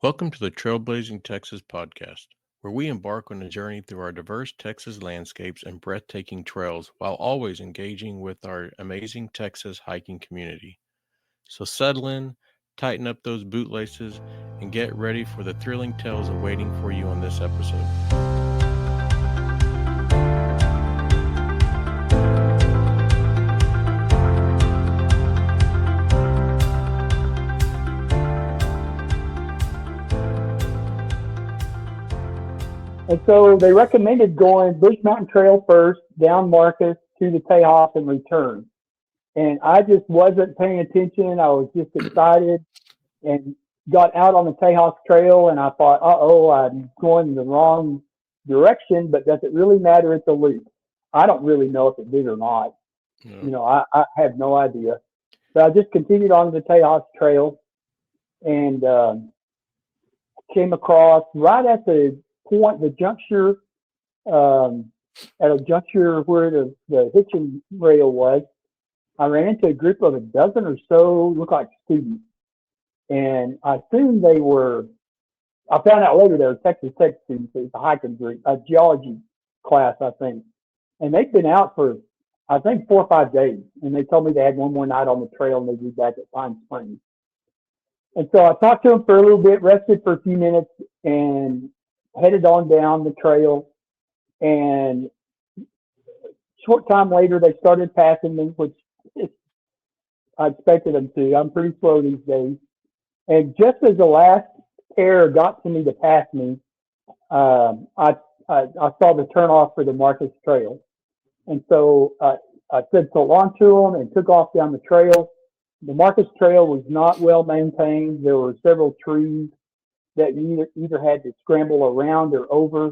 Welcome to the Trailblazing Texas podcast, where we embark on a journey through our diverse Texas landscapes and breathtaking trails while always engaging with our amazing Texas hiking community. So settle in, tighten up those bootlaces, and get ready for the thrilling tales awaiting for you on this episode. And so they recommended going Bush Mountain Trail first, down Marcus to the Tejas and return. And I just wasn't paying attention. I was just excited and got out on the Tejas Trail and I thought, I'm going in the wrong direction, but does it really matter at the loop? I don't really know if it did or not. No. I have no idea. But I just continued on the Tejas Trail and came across right at the point, the juncture, at a juncture where the hitching rail was. I ran into a group of a dozen or so, looked like students. And I assumed they were, I found out later they were Texas Tech students. It was a hiking group, a geology class, I think. And they'd been out for, I think, 4 or 5 days. And they told me they had one more night on the trail and they'd be back at Pine Springs. And so I talked to them for a little bit, rested for a few minutes, and headed on down the trail. And short time later, they started passing me, which I expected them to. I'm pretty slow these days. And just as the last pair got to me to pass me, I saw the turnoff for the Marcus Trail. And so I said so long to them and took off down the trail. The Marcus Trail was not well maintained. There were several trees that you either had to scramble around or over.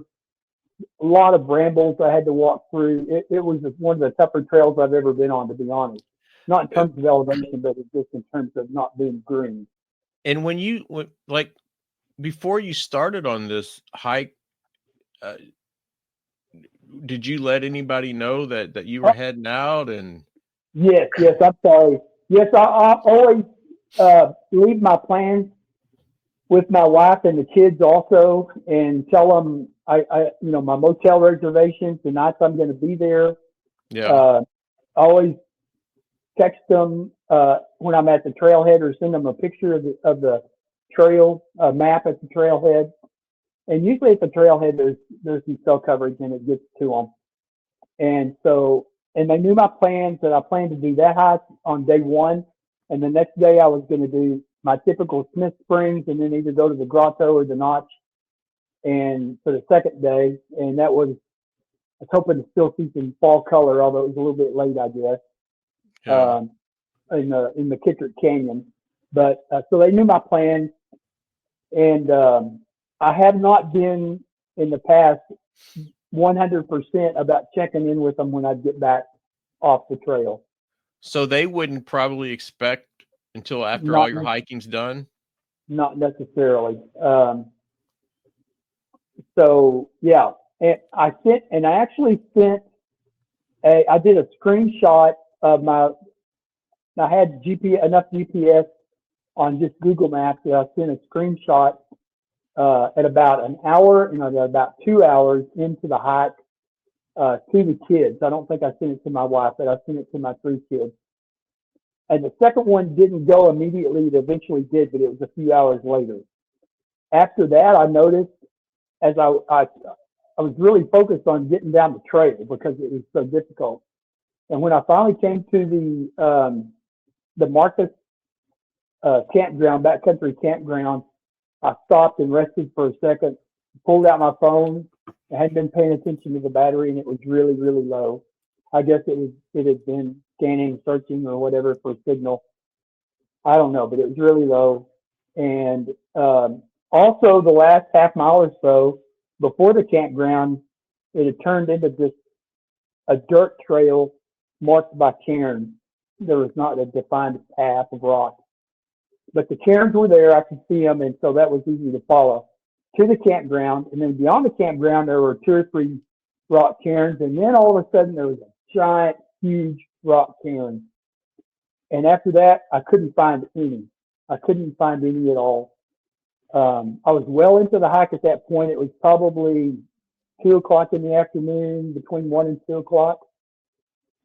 A lot of brambles I had to walk through. It was one of the tougher trails I've ever been on, to be honest. Not in terms of elevation, but just in terms of not being green. And when before you started on this hike, did you let anybody know that you were heading out? And Yes, I'm sorry. Yes, I always leave my plans with my wife and the kids also, and tell them my motel reservations, the nights I'm going to be there. yeah, I always text them when I'm at the trailhead or send them a picture of the trail map at the trailhead. And usually at the trailhead, there's some cell coverage and it gets to them. And so, and they knew my plans, that I planned to do that hike on day one. And the next day I was going to do my typical Smith Springs and then either go to the Grotto or the Notch. And for the second day, and I was hoping to still see some fall color, although it was a little bit late, I guess, yeah. in the Kittredge Canyon. But so they knew my plans, and I have not been in the past 100% about checking in with them when I get back off the trail. So they wouldn't probably expect until after Not all your hiking's done? Not necessarily. So yeah, and I actually sent I did a screenshot of I had enough GPS on just Google Maps that I sent a screenshot at about an hour and about 2 hours into the hike to the kids. I don't think I sent it to my wife, but I sent it to my 3 kids. And the second one didn't go immediately. It eventually did, but it was a few hours later. After that, I noticed as I was really focused on getting down the trail because it was so difficult. And when I finally came to the Marcus campground, backcountry campground, I stopped and rested for a second, pulled out my phone. I hadn't been paying attention to the battery, and it was really, really low. I guess it had been scanning, searching, or whatever for signal. I don't know, but it was really low. And also, the last half mile or so before the campground, it had turned into just a dirt trail marked by cairns. There was not a defined path of rock, but the cairns were there. I could see them, and so that was easy to follow to the campground. And then beyond the campground, there were 2 or 3 rock cairns, and then all of a sudden there was a giant, huge rock cairn. And after that, I couldn't find any. I couldn't find any at all. I was well into the hike at that point. It was probably 2 o'clock in the afternoon, between 1 and 2 o'clock.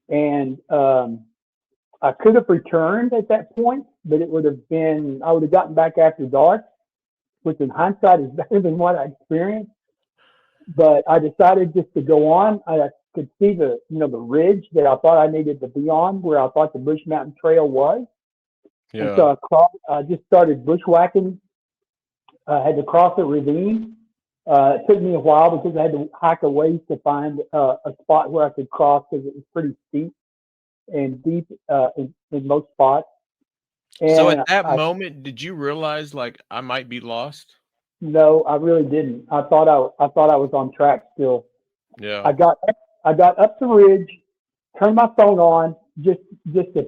And I could have returned at that point, but I would have gotten back after dark, which in hindsight is better than what I experienced. But I decided just to go on. I could see the ridge that I thought I needed to be on, where I thought the Bush Mountain Trail was. And so I just started bushwhacking. I had to cross a ravine. It took me a while because I had to hike a ways to find a spot where I could cross because it was pretty steep and deep in most spots. And So at that moment, did you realize like I might be lost? No, I really didn't. I thought I was on track still. Yeah. I got up the ridge, turned my phone on, just a 2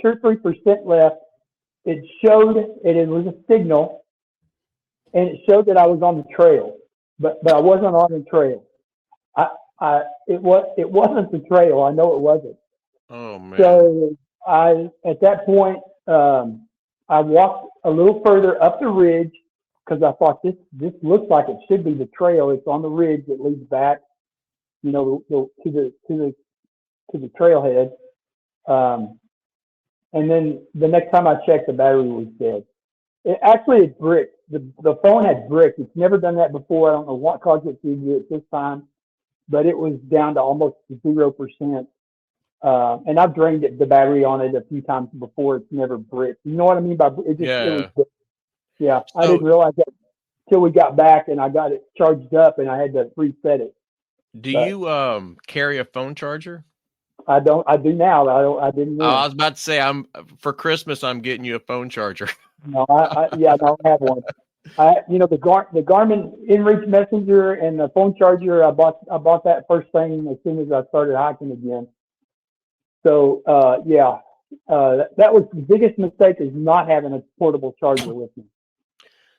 or 3% left. It showed it was a signal, and it showed that I was on the trail, but I wasn't on the trail. It wasn't the trail. I know it wasn't. Oh man. So at that point, I walked a little further up the ridge because I thought this looks like it should be the trail. It's on the ridge that leads back, to the trailhead. And then the next time I checked, the battery was dead. It bricked. The phone had bricked. It's never done that before. I don't know what caused it to do it this time, but it was down to almost 0%. And I've drained the battery on it a few times before. It's never bricked. You know what I mean by it? Yeah. I didn't realize that until we got back and I got it charged up and I had to reset it. Do you carry a phone charger? I don't. I do now. I didn't. I was about to say for Christmas I'm getting you a phone charger. No, I don't have one. The Garmin InReach Messenger and the phone charger. I bought that first thing as soon as I started hiking again. So that was the biggest mistake, is not having a portable charger with me.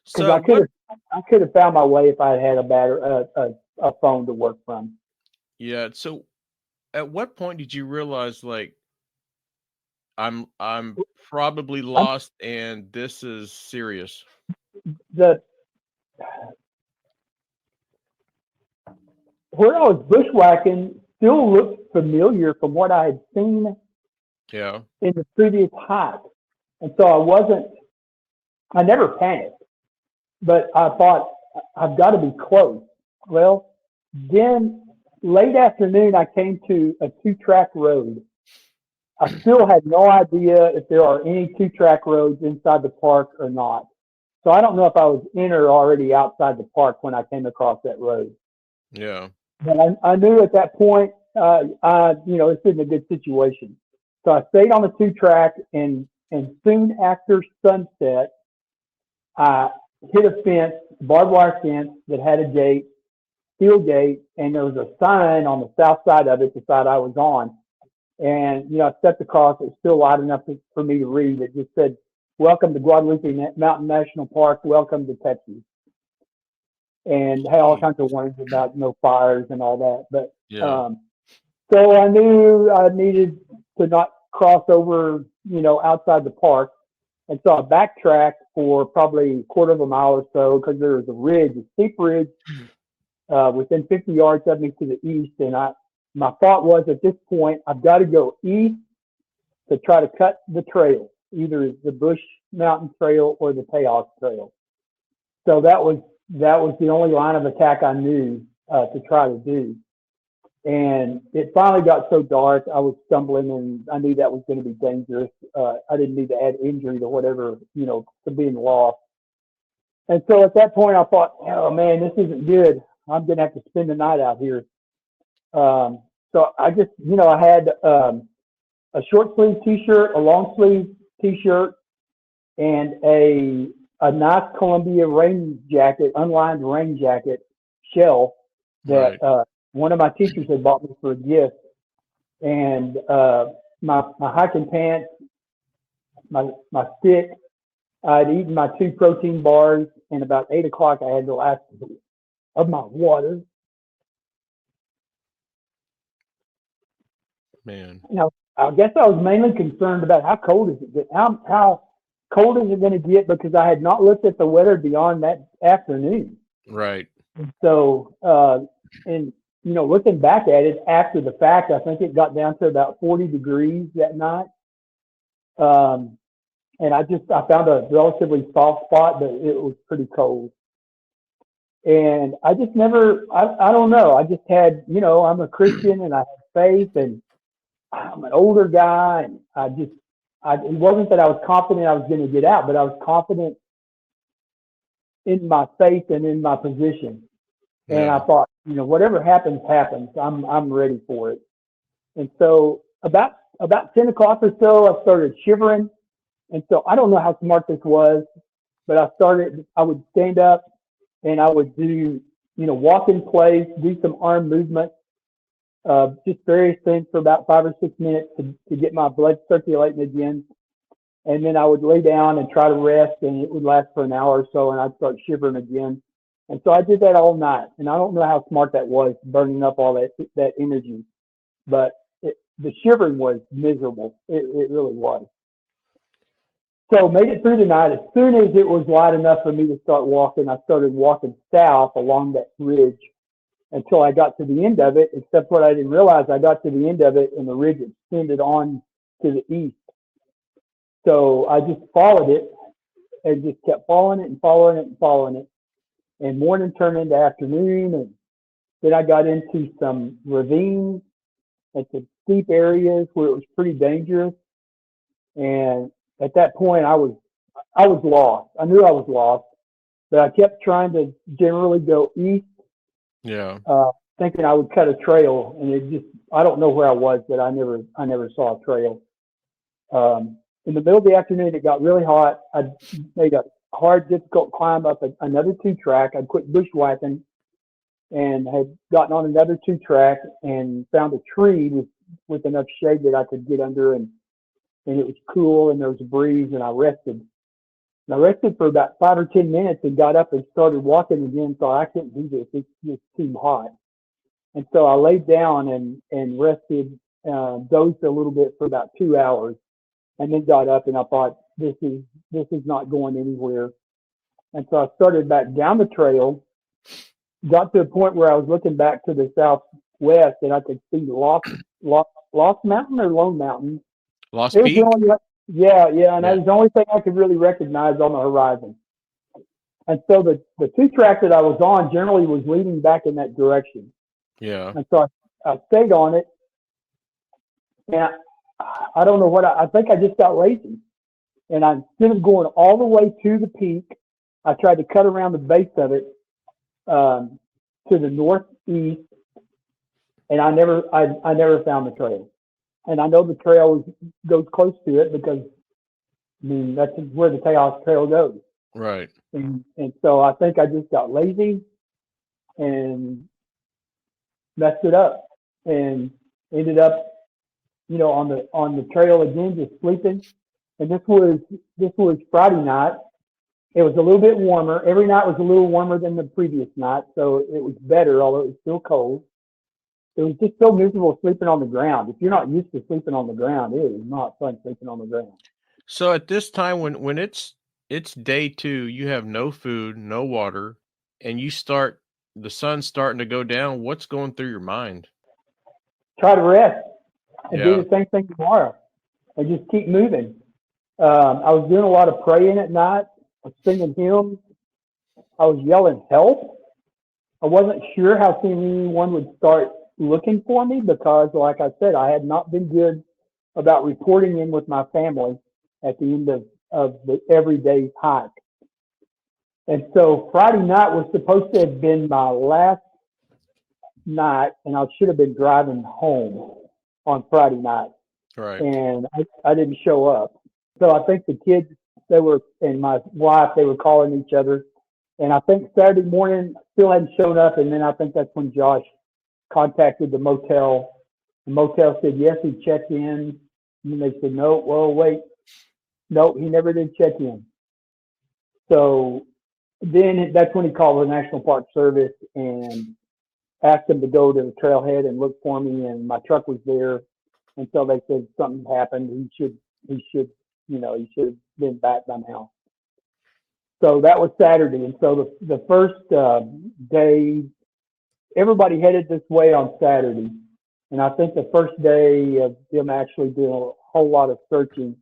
Because I could have found my way if I had a phone to work from. Yeah. So, at what point did you realize like I'm probably lost and this is serious? Where I was bushwhacking still looked familiar from what I had seen in the previous hike. And so I never panicked, but I thought I've got to be close. Well, then late afternoon, I came to a 2-track road. I still had no idea if there are any 2-track roads inside the park or not. So I don't know if I was in or already outside the park when I came across that road. Yeah. But I knew at that point, it's in a good situation. So I stayed on the 2-track, and soon after sunset, I hit a fence, barbed wire fence that had a gate, steel gate, and there was a sign on the south side of it, the side I was on. And, I stepped across. It was still light enough for me to read. It just said, "Welcome to Guadalupe Mountain National Park. Welcome to Texas." And had all kinds of warnings about no fires and all that. But so I knew I needed to not cross over, outside the park. And so I backtracked for probably a quarter of a mile or so because there was a steep ridge within 50 yards of me to the east. And my thought was, at this point, I've got to go east to try to cut the trail, either the Bush Mountain Trail or the Taos Trail. So that was the only line of attack I knew to try to do. And it finally got so dark, I was stumbling, and I knew that was going to be dangerous. I didn't need to add injury to whatever, to being lost. And so at that point, I thought, oh man, this isn't good. I'm going to have to spend the night out here. So I just, I had a short sleeve T-shirt, a long sleeve T-shirt, and a nice Columbia rain jacket, unlined rain jacket shell that one of my teachers had bought me for a gift. And my hiking pants, my stick. I'd eaten my 2 protein bars, and about 8 o'clock I had the last of my water. Man. I guess I was mainly concerned about how cold is it? How cold as it's going to get because I had not looked at the weather beyond that afternoon. Right. So, and looking back at it after the fact, I think it got down to about 40 degrees that night. And I found a relatively soft spot, but it was pretty cold. And I just never, I don't know. I just had, I'm a Christian and I have faith and I'm an older guy. And it wasn't that I was confident I was going to get out, but I was confident in my faith and in my position. And Yeah. I thought, whatever happens, happens. I'm ready for it. And so about 10 o'clock or so, I started shivering. And so I don't know how smart this was, but I would stand up and I would do, walk in place, do some arm movements, just various things for about 5 or 6 minutes to get my blood circulating again. And then I would lay down and try to rest, and it would last for an hour or so, and I'd start shivering again. And so I did that all night, and I don't know how smart that was, burning up all that energy. But the shivering was miserable. It really was. So made it through the night. As soon as it was light enough for me to start walking, I started walking south along that ridge until I got to the end of it, except what I didn't realize, I got to the end of it and the ridge extended on to the east. So I just followed it and just kept following it and following it and following it. And morning turned into afternoon, and then I got into some ravines and some steep areas where it was pretty dangerous. And at that point, I was lost. I knew I was lost, but I kept trying to generally go east. Yeah. Thinking I would cut a trail, and I don't know where I was, but I never saw a trail. In the middle of the afternoon, it got really hot. I made a hard, difficult climb up another 2-track. I'd quit bushwhacking and had gotten on another 2-track and found a tree with enough shade that I could get under, and it was cool and there was a breeze, and I rested. And I rested for about 5 or 10 minutes and got up and started walking again. Thought I couldn't do this. It's just too hot. And so I laid down and rested, dozed a little bit for about 2 hours, and then got up and I thought, this is not going anywhere. And so I started back down the trail, got to a point where I was looking back to the southwest and I could see Lost Mountain or Lone Mountain. Lost It was Peak? yeah. And that was the only thing I could really recognize on the horizon. And so the 2-track that I was on generally was leading back in that direction. Yeah. And so I stayed on it. And I don't know I think I just got lazy. And instead of going all the way to the peak, I tried to cut around the base of it to the northeast. And I never found the trail. And I know the trail goes close to it because, that's where the Tejas Trail goes. Right. And so I think I just got lazy and messed it up and ended up, on the trail again, just sleeping. And this was Friday night. It was a little bit warmer. Every night was a little warmer than the previous night, so it was better, although it was still cold. It was just so miserable sleeping on the ground. If you're not used to sleeping on the ground, it is not fun sleeping on the ground. So at this time, when it's day 2, you have no food, no water, and the sun's starting to go down. What's going through your mind? Try to rest and Yeah. do the same thing tomorrow and just keep moving. I was doing a lot of praying at night. I was singing hymns. I was yelling help. I wasn't sure how soon anyone would start looking for me because, like I said, I had not been good about reporting in with my family at the end of the everyday hike. And so Friday night was supposed to have been my last night, and I should have been driving home on Friday night. Right. And I didn't show up. So I think the kids, and my wife, they were calling each other. And I think Saturday morning still hadn't shown up. And then I think that's when Josh contacted the motel. The motel said, yes, he checked in. And they said, no, well, wait. No, he never did check in. So then that's when he called the National Park Service and asked them to go to the trailhead and look for me. And my truck was there. And so they said something happened. He should he should have been back by now. So that was Saturday. And so the first day, everybody headed this way on Saturday. And I think the first day of them actually doing a whole lot of searching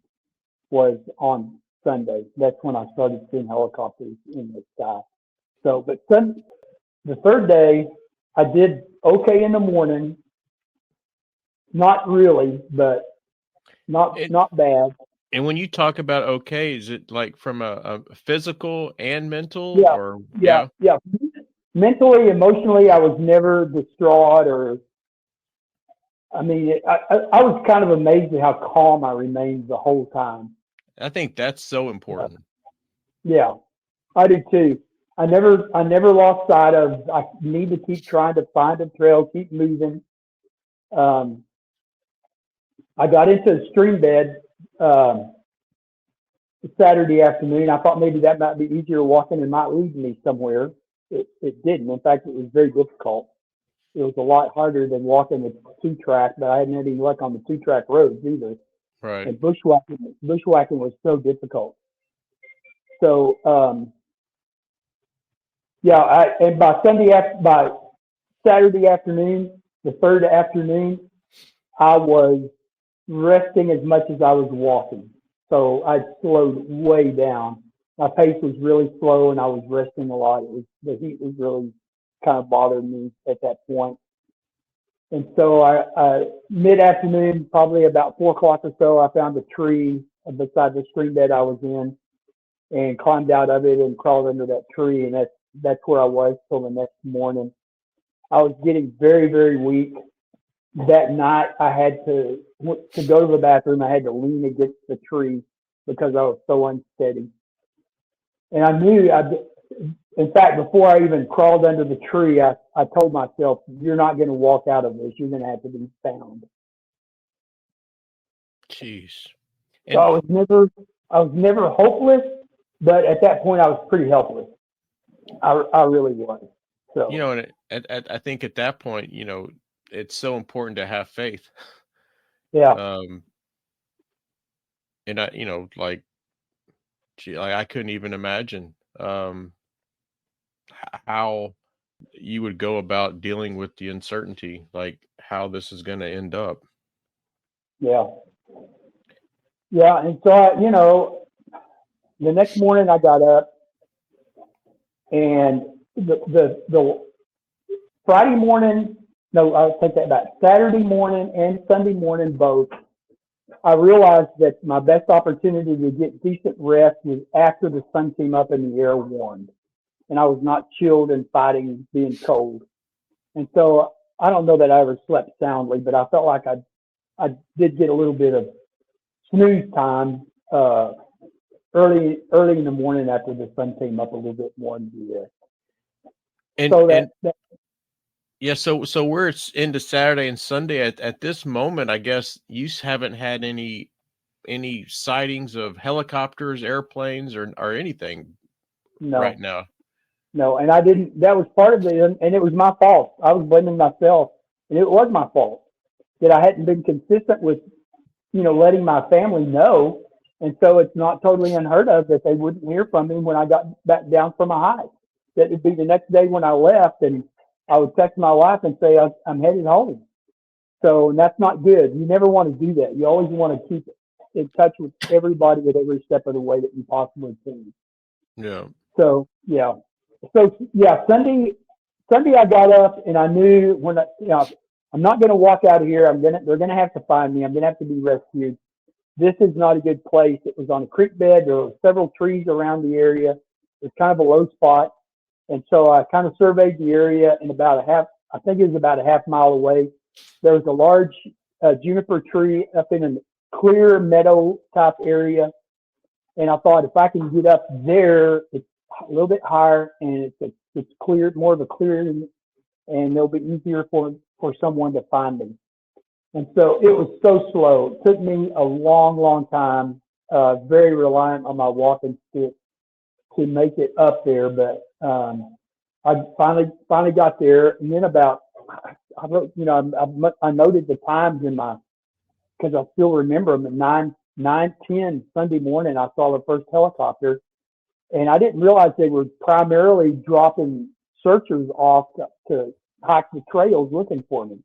was on Sunday. That's when I started seeing helicopters in the sky. So, but the third day, I did okay in the morning. Not really, but not bad. And when you talk about okay, is it like from a physical and mental? Yeah, Or yeah. Mentally, emotionally, I was never distraught or. I mean, I was kind of amazed at how calm I remained the whole time. I think that's so important. Yeah, I do too. I never lost sight of. I need to keep trying to find a trail, keep moving. I got into a stream bed Saturday afternoon. I thought maybe that might be easier walking and might lead me somewhere. It didn't. In fact, it was very difficult. It was a lot harder than walking the 2-track, but I hadn't had any luck on the 2-track roads either. Right. And bushwhacking was so difficult. So, and by Saturday afternoon, the third afternoon, I was resting as much as I was walking. So I slowed way down. My pace was really slow and I was resting a lot. The heat was really kind of bothering me at that point. And so I mid-afternoon, probably about 4 o'clock or so, I found a tree beside the stream bed I was in and climbed out of it and crawled under that tree. And that's where I was till the next morning. I was getting very, very weak. That night I had to go to the bathroom. I had to lean against the tree because I was so unsteady. And I knew, in fact, before I even crawled under the tree, I told myself, you're not going to walk out of this. You're going to have to be found. Jeez. So I was never hopeless, but at that point I was pretty helpless. I really was. So, and I think at that point, it's so important to have faith. Yeah. And I couldn't even imagine how you would go about dealing with the uncertainty, like how this is going to end up. Yeah. And so the next morning I got up, and the Friday morning, no, I'll take that back. Saturday morning and Sunday morning both, I realized that my best opportunity to get decent rest was after the sun came up and the air warmed, and I was not chilled and fighting being cold. And so I don't know that I ever slept soundly, but I felt like I did get a little bit of snooze time early in the morning after the sun came up a little bit more in the air. So we're into Saturday and Sunday. At this moment, I guess you haven't had any sightings of helicopters, airplanes, or anything right now. No, and I didn't. That was part of it, and it was my fault. I was blaming myself, and it was my fault that I hadn't been consistent with, letting my family know. And so it's not totally unheard of that they wouldn't hear from me when I got back down from a hike. That would be the next day when I left, and I would text my wife and say, I'm headed home. So that's not good. You never want to do that. You always want to keep in touch with everybody at every step of the way that you possibly can. Yeah. So, yeah. Sunday I got up and I knew I'm not going to walk out of here. They're going to have to find me. I'm going to have to be rescued. This is not a good place. It was on a creek bed. There were several trees around the area. It's kind of a low spot. And so I kind of surveyed the area, and about a half mile away, there was a large juniper tree up in a clear meadow type area. And I thought, if I can get up there, it's a little bit higher and it's clear, more of a clearing, and it'll be easier for someone to find me. And so it was so slow. It took me a long, long time, very reliant on my walking stick to make it up there. But I finally got there. And then I noted the times because I still remember them at 9:10 Sunday morning, I saw the first helicopter, and I didn't realize they were primarily dropping searchers off to hike the trails looking for me.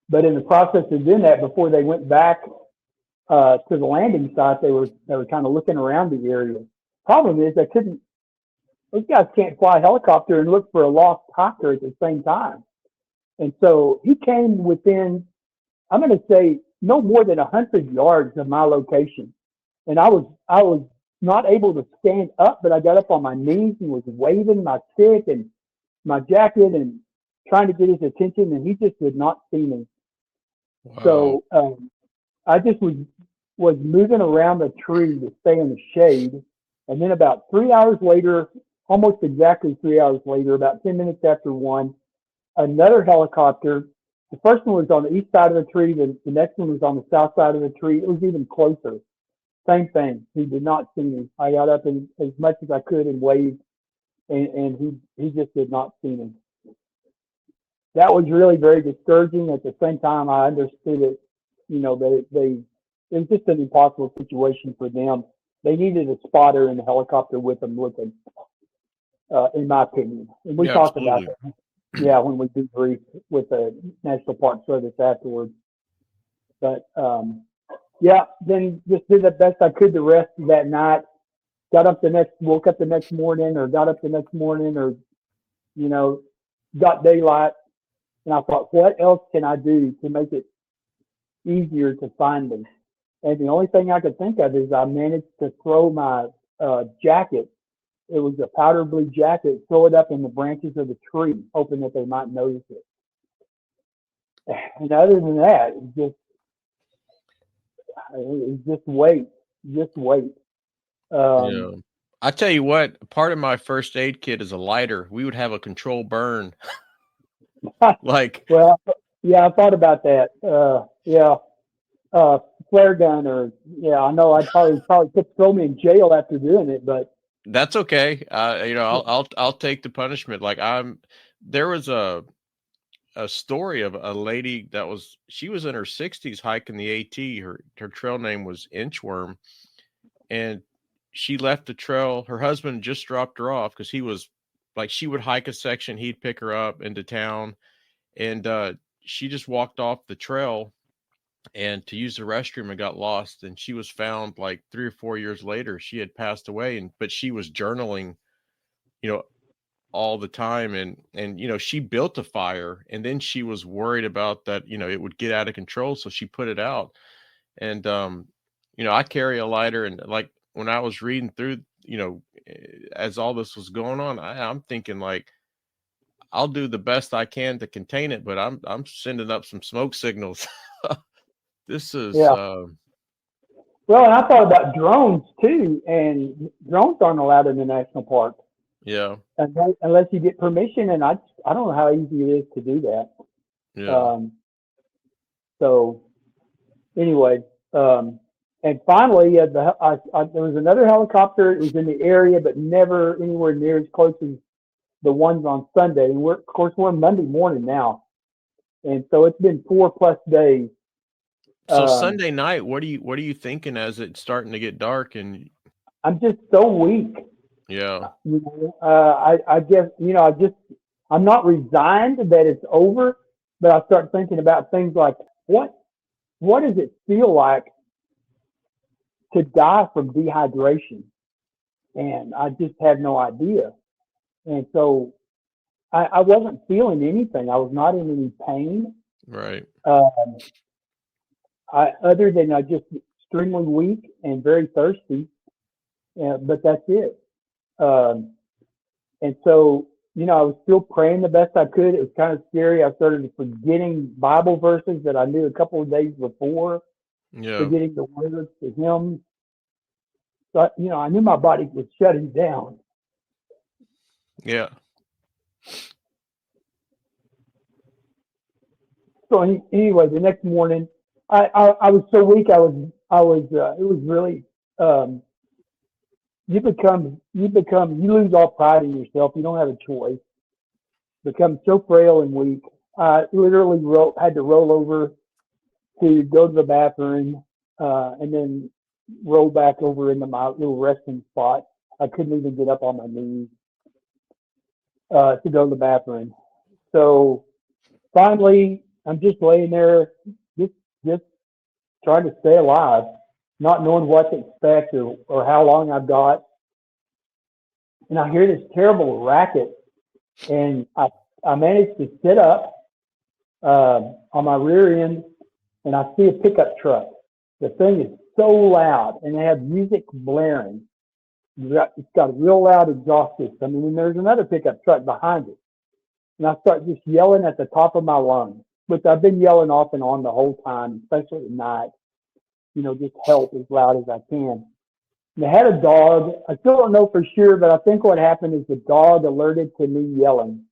But in the process of doing that, before they went back to the landing site, they were kind of looking around the area. Problem is, those guys can't fly a helicopter and look for a lost hiker at the same time. And so he came within, I'm going to say, no more than 100 yards of my location. And I was not able to stand up, but I got up on my knees and was waving my stick and my jacket and trying to get his attention, and he just did not see me. Wow. So I just was moving around the tree to stay in the shade. And then about 3 hours later, almost exactly 3 hours later, about 10 minutes after 1, another helicopter. The first one was on the east side of the tree. The next one was on the south side of the tree. It was even closer. Same thing. He did not see me. I got up as much as I could and waved, and he just did not see me. That was really very discouraging. At the same time, I understood it. You know, it was just an impossible situation for them. They needed a spotter in the helicopter with them looking, in my opinion. And we talked about that. Yeah, when we debriefed with the National Park Service afterwards. But yeah, then just did the best I could the rest of that night. Woke up the next morning, or got up the next morning, or got daylight, and I thought, what else can I do to make it easier to find them? And the only thing I could think of is I managed to throw my jacket. It was a powder blue jacket, throw it up in the branches of the tree, hoping that they might notice it. And other than that, it was just wait. Yeah. I tell you what, part of my first aid kit is a lighter. We would have a controlled burn. Like, well, yeah, I thought about that. Flare gun, or I know I'd probably could throw me in jail after doing it, but that's okay. I'll take the punishment. Like there was a story of a lady she was in her 60s hiking the AT. Her trail name was Inchworm, and she left the trail. Her husband just dropped her off because he was like, she would hike a section, he'd pick her up into town, and she just walked off the trail and to use the restroom and got lost, and she was found like 3 or 4 years later. She had passed away, but she was journaling, all the time, and she built a fire, and then she was worried about that, it would get out of control, so she put it out. And I carry a lighter, and like when I was reading through, as all this was going on, I'm thinking like, I'll do the best I can to contain it, but I'm sending up some smoke signals. This is well, and I thought about drones too, and drones aren't allowed in the national park. Yeah. Unless you get permission, and I don't know how easy it is to do that. Yeah. So anyway, and finally, there was another helicopter. It was in the area, but never anywhere near as close as the ones on Sunday. And we're Monday morning now, and so it's been 4+ days. So Sunday night, what are you thinking as it's starting to get dark? And I'm just so weak. Yeah. I guess I'm not resigned that it's over, but I start thinking about things like what does it feel like to die from dehydration? And I just had no idea. And so I wasn't feeling anything. I was not in any pain. Right. Other than I just extremely weak and very thirsty. But that's it. And so, I was still praying the best I could. It was kind of scary. I started forgetting Bible verses that I knew a couple of days before. Yeah. Forgetting the words, the hymns. So, I knew my body was shutting down. Yeah. So anyway, the next morning, I was so weak. It was really, you lose all pride in yourself. You don't have a choice. Become so frail and weak. I literally had to roll over to go to the bathroom, and then roll back over into my little resting spot. I couldn't even get up on my knees to go to the bathroom. So finally, I'm just laying there, just trying to stay alive, not knowing what to expect or how long I've got. And I hear this terrible racket, and I managed to sit up on my rear end, and I see a pickup truck. The thing is so loud, and they have music blaring. It's got a real loud exhaust system, and there's another pickup truck behind it. And I start just yelling at the top of my lungs, which I've been yelling off and on the whole time, especially at night, just help as loud as I can. And they had a dog. I still don't know for sure, but I think what happened is the dog alerted to me yelling.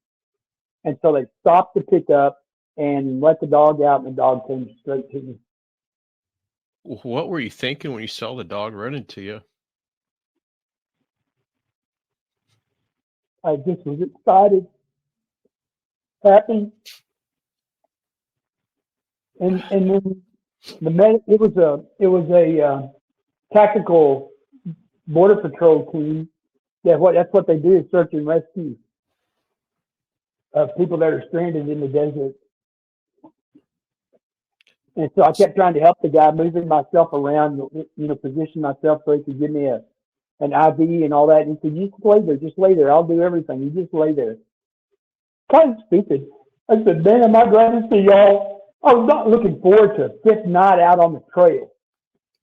And so they stopped the pickup and let the dog out, and the dog came straight to me. What were you thinking when you saw the dog running to you? I just was excited, happy, and then it was a tactical border patrol team. That's what they do, is search and rescue of people that are stranded in the desert. And so I kept trying to help the guy, moving myself around, position myself so he could give me an IV and all that. And he said, "You just lay there. I'll do everything. You just lay there." Kind of stupid. I said, "Man, am I glad to see y'all." I was not looking forward to a fifth night out on the trail.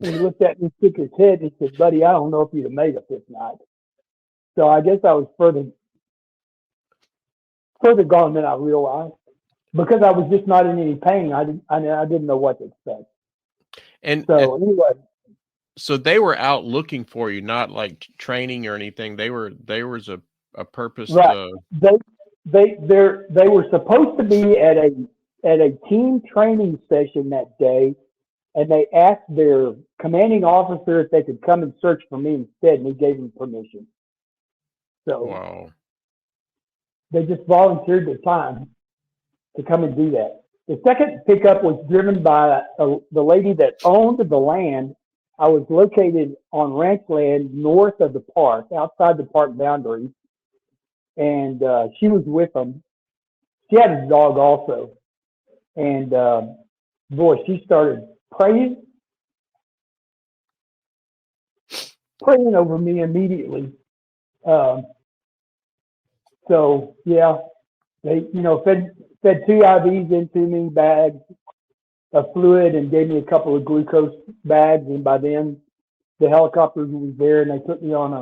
And he looked at me, shook his head, and he said, "Buddy, I don't know if you'd have made a fifth night." So I guess I was further gone than I realized, because I was just not in any pain. I didn't know what to expect. And so anyway. So they were out looking for you, not like training or anything. There was a purpose. Right. They were supposed to be at a team training session that day, and they asked their commanding officer if they could come and search for me instead, and he gave them permission. So wow. They just volunteered their time to come and do that. The second pickup was driven by the lady that owned the land. I was located on ranch land north of the park, outside the park boundary, and she was with them. She had a dog also, and boy, she started praying over me immediately. So yeah, they fed 2 IVs into me, bags of fluid, and gave me a couple of glucose bags. And by then, the helicopter was there, and they took me on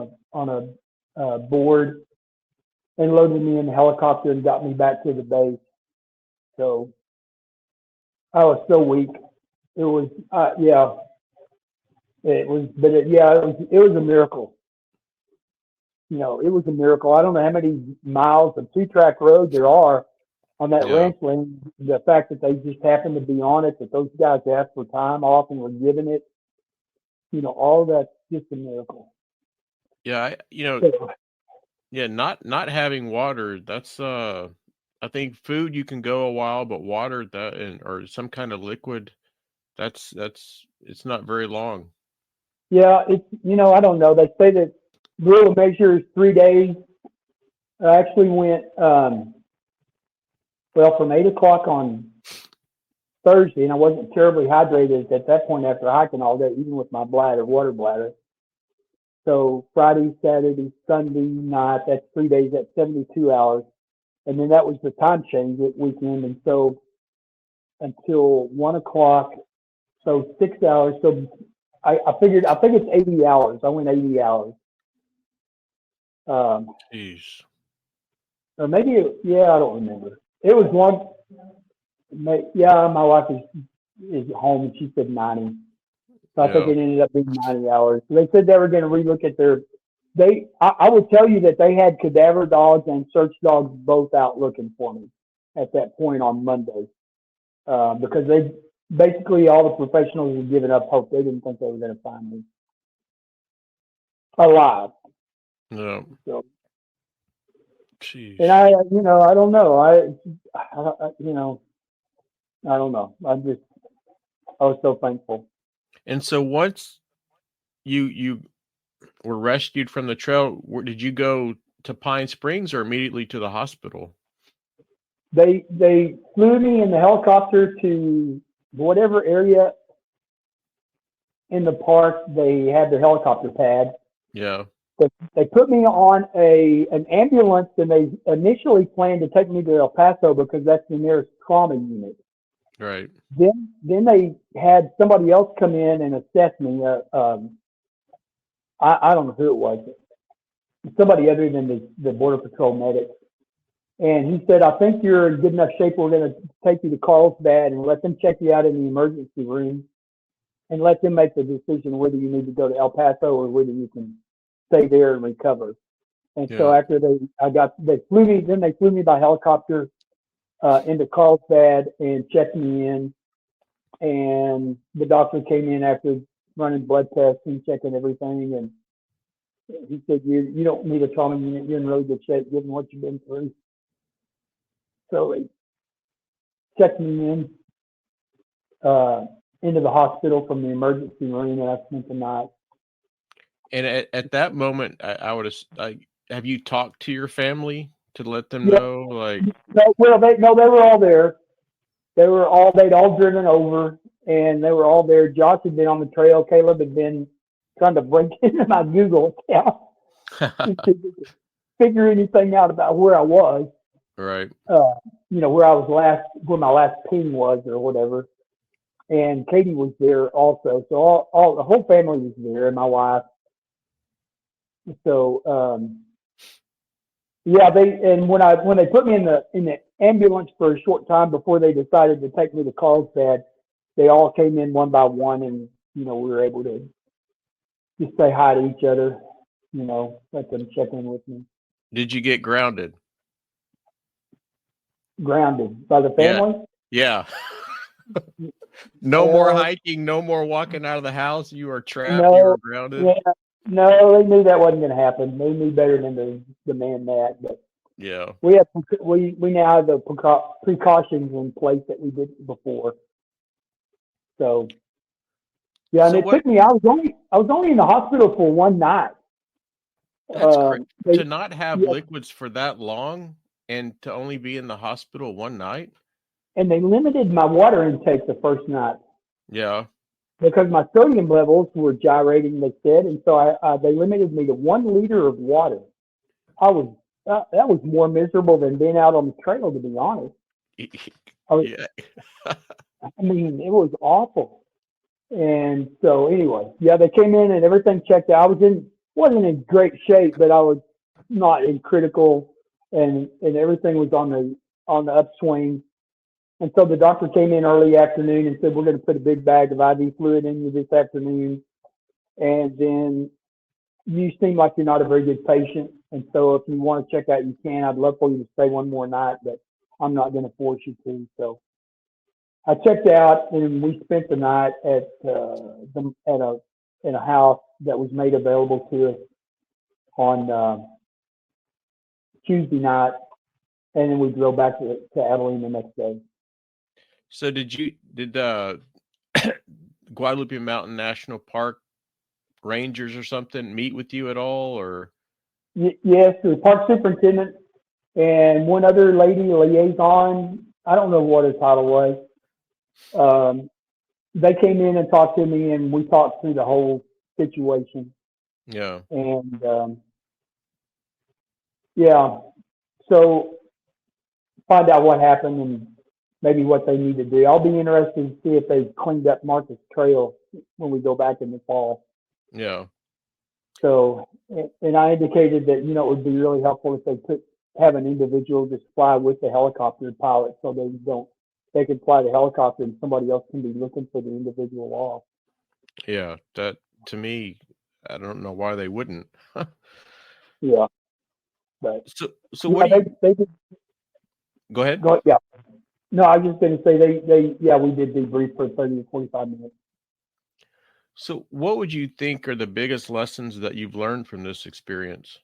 a board and loaded me in the helicopter and got me back to the base. So I was so weak. It was it was a miracle. It was a miracle. I don't know how many miles of 2-track road there are on that ranch land. The fact that they just happened to be on it, that those guys asked for time off and were given it, all that's just a miracle. Yeah, not having water, that's I think food you can go a while, but water or some kind of liquid, that's it's not very long. Yeah, it's I don't know. They say that rule of measure is 3 days. I actually went from 8 o'clock on Thursday, and I wasn't terribly hydrated at that point after hiking all day, even with my water bladder. So Friday, Saturday, Sunday night, that's 3 days, that's 72 hours. And then that was the time change at weekend. And so until 1 o'clock, so 6 hours. So I think it's 80 hours. I went 80 hours. Jeez. Or maybe, I don't remember. It was one. Yeah, my wife is home, and she said 90. So I think it ended up being 90 hours. So they said they were going to relook at I would tell you that they had cadaver dogs and search dogs both out looking for me at that point on Monday, because they basically, all the professionals had given up hope. They didn't think they were going to find me alive. No. So, jeez. and I don't know. I don't know. I was so thankful. And so once you were rescued from the trail. Did you go to Pine Springs or immediately to the hospital? They flew me in the helicopter to whatever area in the park they had the helicopter pad. Yeah. They put me on an ambulance, and they initially planned to take me to El Paso because that's the nearest trauma unit. Right. Then they had somebody else come in and assess me. I don't know who it was, somebody other than the Border Patrol medic. And he said, I think you're in good enough shape. We're going to take you to Carlsbad and let them check you out in the emergency room and let them make the decision whether you need to go to El Paso or whether you can stay there and recover. And so after they flew me by helicopter into Carlsbad and checked me in. And the doctor came in after running blood tests and checking everything. And he said, you don't need a trauma unit. You're in really good shape given what you've been through. So they checked me in into the hospital from the emergency room, and I spent the night. And at that moment, I would have you talked to your family to let them know? Like, no, well, they were all there. They'd all driven over, and they were all there. Josh had been on the trail. Caleb had been trying to break into my Google account to figure anything out about where I was. Right. Where my last ping was or whatever. And Katie was there also. So all the whole family was there, and my wife. So when they put me in the ambulance for a short time before they decided to take me to Carlsbad, they all came in one by one, and we were able to just say hi to each other, let them check in with me. Did you get grounded? Grounded by the family? Yeah. No more hiking, no more walking out of the house. You are trapped. No, you are grounded. Yeah, no, they knew that wasn't going to happen. They knew better than to demand that. But yeah, we now have the precautions in place that we didn't before. So yeah, and it took me. I was only in the hospital for one night. That's great. To not have liquids for that long and to only be in the hospital one night. And they limited my water intake the first night. Yeah. Because my sodium levels were gyrating, they said, and so they limited me to 1 liter of water. That was more miserable than being out on the trail, to be honest. I mean, it was awful. And so anyway, they came in and everything checked out. Wasn't in great shape, but I was not in critical, and everything was on the upswing. And so the doctor came in early afternoon and said, we're going to put a big bag of IV fluid in you this afternoon. And then you seem like you're not a very good patient. And so if you want to check out, you can. I'd love for you to stay one more night, but I'm not going to force you to. So I checked out, and we spent the night in a house that was made available to us on Tuesday night. And then we drove back to Abilene the next day. So did Guadalupe Mountain National Park rangers or something meet with you at all, or? Yes, the park superintendent and one other lady, liaison. I don't know what her title was. They came in and talked to me, and we talked through the whole situation. Yeah. And so find out what happened and maybe what they need to do. I'll be interested to see if they cleaned up Marcus Trail when we go back in the fall. Yeah. So, and I indicated that, it would be really helpful if they have an individual just fly with the helicopter pilot so they can fly the helicopter and somebody else can be looking for the individual off. Yeah. That, to me, I don't know why they wouldn't. Yeah. But so what do they did. Go ahead. Yeah. No, I was just going to say we did debrief for 30 to 45 minutes. So what would you think are the biggest lessons that you've learned from this experience?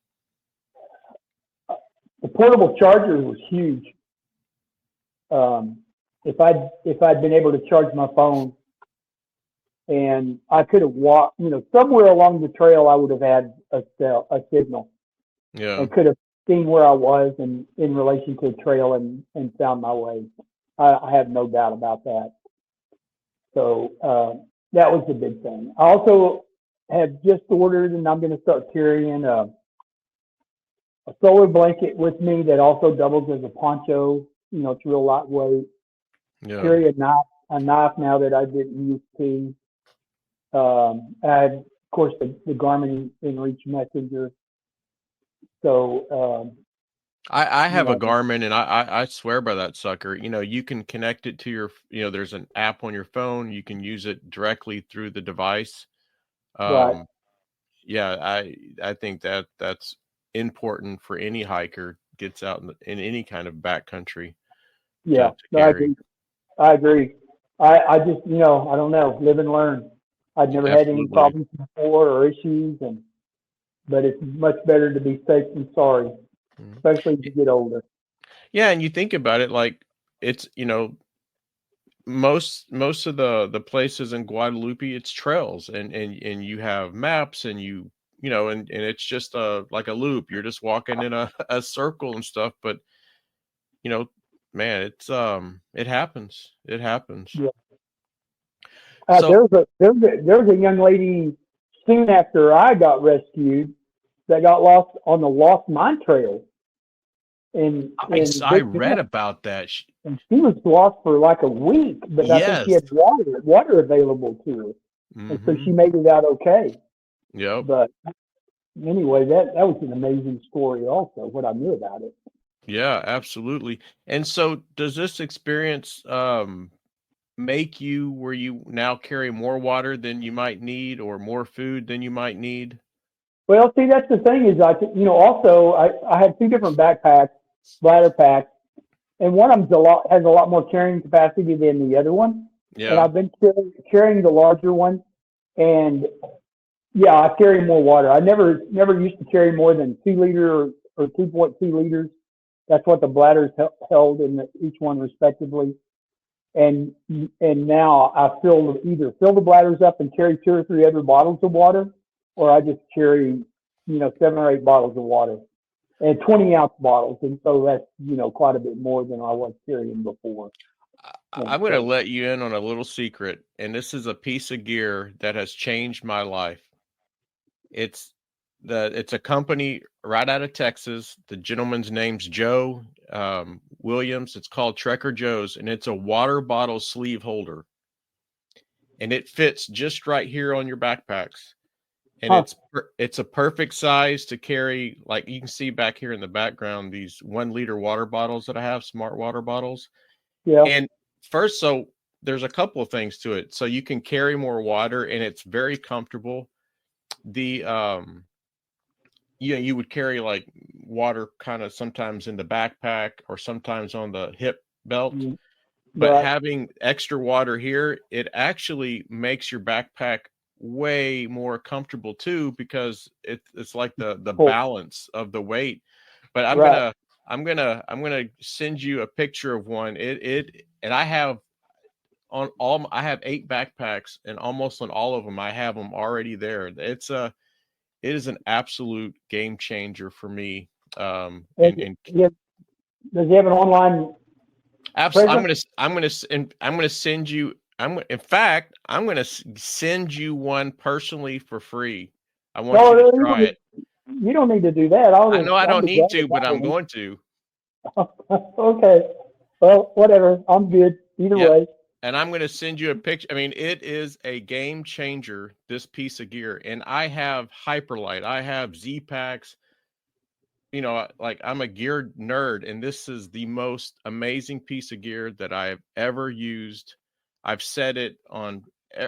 The portable charger was huge. If I'd been able to charge my phone and I could have walked, somewhere along the trail I would have had a signal Yeah. and could have seen where I was and in relation to the trail and found my way. I have no doubt about that. So that was the big thing. I also have just ordered, and I'm going to start carrying a solar blanket with me that also doubles as a poncho. It's real lightweight. Yeah. Carry a knife now that I didn't used to. I had, of course, the Garmin InReach Messenger. So, I have a Garmin, and I swear by that sucker. You can connect it to your, there's an app on your phone. You can use it directly through the device. right. Yeah, I think that's important for any hiker gets out in any kind of backcountry Yeah, to no, carry. I agree. I just, I don't know, live and learn. I'd never had any Absolutely. problems before or issues, but it's much better to be safe than sorry, Mhm. especially as you get older. Yeah, and you think about it, like it's most of the places in Guadalupe, it's trails, and you have maps, and and it's just like a loop. You're just walking in a, a circle and stuff, but you know man, it happens, it happens. Yeah. So There was a young lady soon after I got rescued that got lost on the Lost Mine Trail in I Big read Bend, about that. and she was lost for like a week, but I think she Yes. had water available to her, and so she Hmm. made it out okay. Yep. But anyway, that was an amazing story. Also, what I knew about it. Yeah, absolutely. And so does this experience make you where you now carry more water than you might need or more food than you might need? Well, see, that's the thing is, also I have two different backpacks, bladder packs, and one of them's has a lot more carrying capacity than the other one. And Yeah. I've been carrying the larger one, and yeah, I carry more water. I never used to carry more than 2 liter or 2.2 liters. That's what the bladders held in each one respectively. And now I either fill the bladders up and carry 2 or 3 other bottles of water, or I just carry 7 or 8 bottles of water and 20-ounce bottles, and so that's quite a bit more than I was carrying before. I'm going to let you in on a little secret, and this is a piece of gear that has changed my life. It's a company right out of Texas. The gentleman's name's Joe Williams. It's called Trekker Joe's, and it's a water bottle sleeve holder, and it fits just right here on your backpacks. And it's a perfect size to carry. Like you can see back here in the background, these 1 liter water bottles that I have, smart water bottles. Yeah. And first, so there's a couple of things to it. So you can carry more water, and it's very comfortable. The you would carry like water kind of sometimes in the backpack or sometimes on the hip belt. But Right. having extra water here, it actually makes your backpack way more comfortable too, because it's like the Cool. balance of the weight. But Right. I'm gonna send you a picture of one. And I have I have 8 backpacks, and almost on all of them I have them already there. It is an absolute game changer for me. And Yeah. Does he have an online absolutely, presence? I'm gonna send you. In fact, I'm gonna send you one personally for free. I want you to try it. You don't need to do that. I know I I'll don't be need glad to, to but buy I'm one. going to. Okay. Well, whatever. I'm good either Yep. way. And I'm gonna send you a picture. I mean, it is a game changer, this piece of gear. And I have Hyperlight. I have Z Packs. Like I'm a gear nerd, and this is the most amazing piece of gear that I have ever used. I've said it on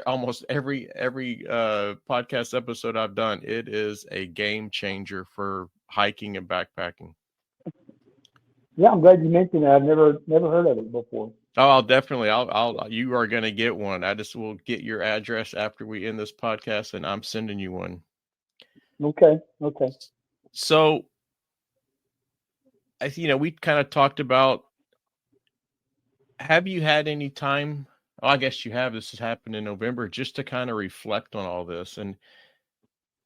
almost every podcast episode I've done. It is a game changer for hiking and backpacking. Yeah, I'm glad you mentioned it. I've never heard of it before. Oh, I'll definitely. You are going to get one. I just will get your address after we end this podcast, and I'm sending you one. Okay. Okay. So, we kind of talked about. Have you had any time I guess you have. This has happened in November, just to kind of reflect on all this, and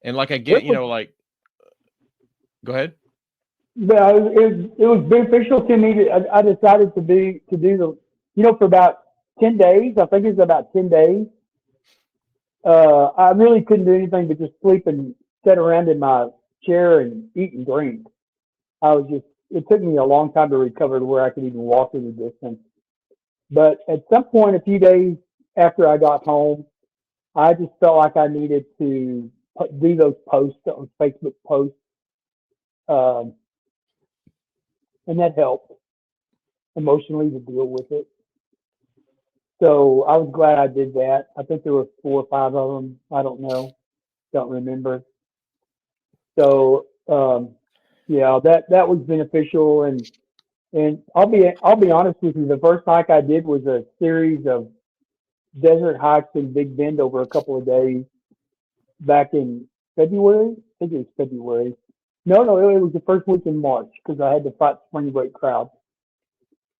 like I get, It was, like, go ahead. yeah, it was beneficial to me. I decided to do the, for about 10 days. I think it was about 10 days. I really couldn't do anything but just sleep and sit around in my chair and eat and drink. It took me a long time to recover to where I could even walk any distance. But at some point, a few days after I got home, I just felt like I needed to do those posts, those Facebook posts, um, and that helped emotionally to deal with it. So I was glad I did that. I think there were 4 or 5 of them. I don't know, don't remember. So yeah, that was beneficial, and I'll be honest with you. The first hike I did was a series of desert hikes in Big Bend over a couple of days back in February. I think it was February. No, it was the first week in March because I had to fight spring break crowd,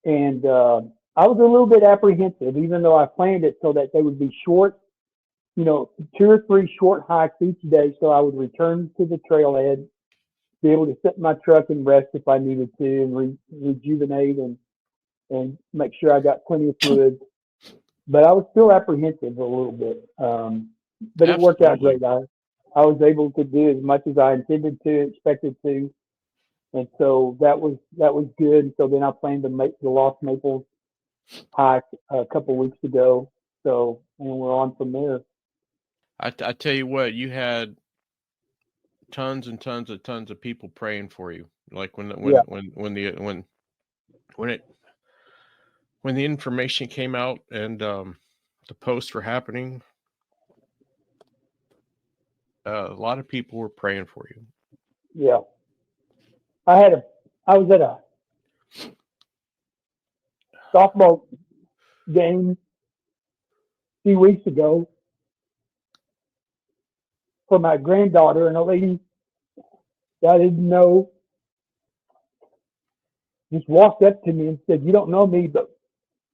and I was a little bit apprehensive, even though I planned it so that they would be short, 2 or 3 short hikes each day, so I would return to the trailhead, be able to sit in my truck and rest if I needed to, and rejuvenate and make sure I got plenty of fluid. But I was still apprehensive a little bit, but it worked out Absolutely. great. I was able to do as much as I intended to, expected to, and so that was good. So then I planned to make the Lost Maples hike a couple weeks ago. So and we're on from there. I tell you what, you had tons and tons of people praying for you. Like Yeah, when it when the information came out and the posts were happening, a lot of people were praying for you. yeah. I was at a softball game a few weeks ago for my granddaughter, and a lady that I didn't know just walked up to me and said, "You don't know me, but